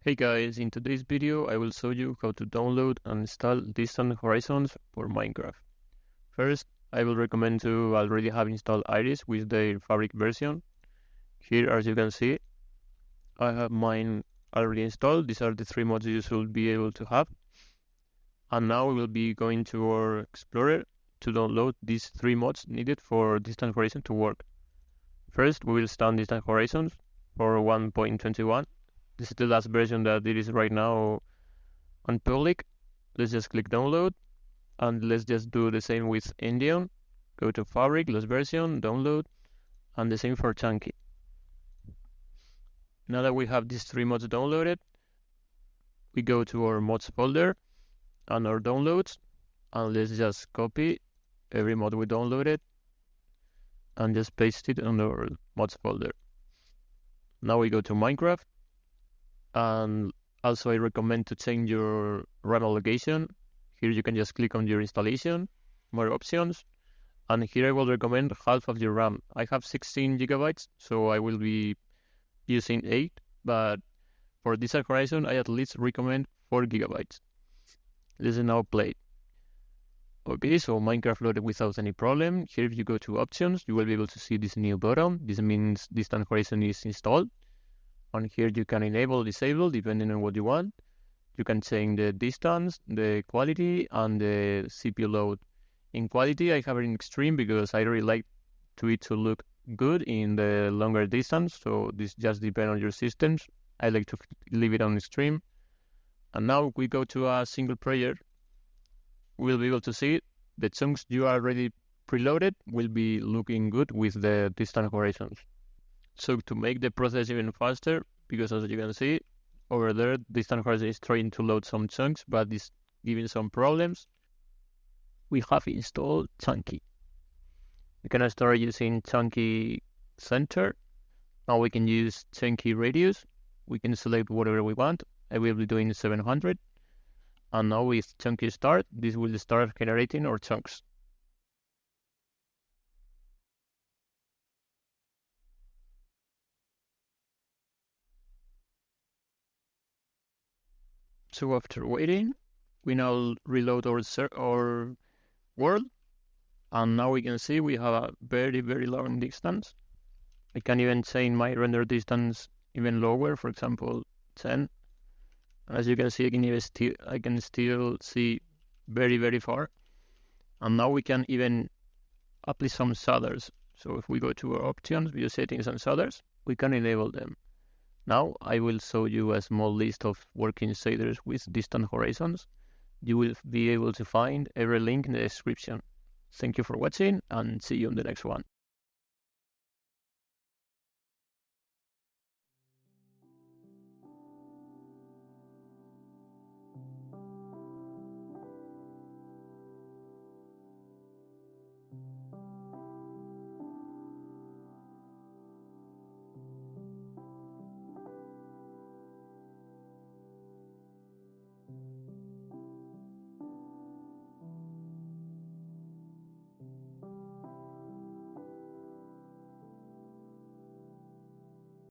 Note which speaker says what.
Speaker 1: Hey guys, in today's video I will show you how to download and install Distant Horizons for Minecraft. First, I will recommend to already have installed Iris with their Fabric version. Here, as you can see, I have mine already installed. These are the three mods you should be able to have. And now we will be going to our Explorer to download these three mods needed for Distant Horizon to work. First, we will start Distant Horizons for 1.21. This is the last version that it is right now on public. Let's just click download and let's just do the same with Endion. Go to Fabric, last version, download, and the same for Chunky. Now that we have these three mods downloaded, we go to our mods folder and our downloads, and let's just copy every mod we downloaded and just paste it on our mods folder. Now we go to Minecraft. And also I recommend to change your RAM allocation. Here you can just click on your installation, more options, and here I will recommend half of your RAM. I have 16 gigabytes, so I will be using 8, but for this Horizon I at least recommend 4 gigabytes. Let's now play. Okay, so Minecraft loaded without any problem. Here if you go to options, you will be able to see this new button. This means Distant Horizon is installed. And here you can enable, disable, depending on what you want. You can change the distance, the quality, and the CPU load. In quality, I have it in extreme because I really like it to look good in the longer distance. So this just depends on your systems. I like to leave it on extreme. And now if we go to a single player, we'll be able to see the chunks you already preloaded will be looking good with the Distant Horizons. So to make the process even faster, because as you can see, over there, Distant Horizon is trying to load some chunks, but it's giving some problems. We have installed Chunky. We can start using Chunky Center. Now we can use Chunky Radius. We can select whatever we want. I will be doing 700. And now with Chunky Start, this will start generating our chunks. So after waiting, we now reload our world, and now we can see we have a very, very long distance. I can even change my render distance even lower, for example, 10. As you can see, I can still see very, very far. And now we can even apply some shaders. So if we go to our options, view settings and shaders, we can enable them. Now I will show you a small list of working shaders with Distant Horizons. You will be able to find every link in the description. Thank you for watching and see you on the next one.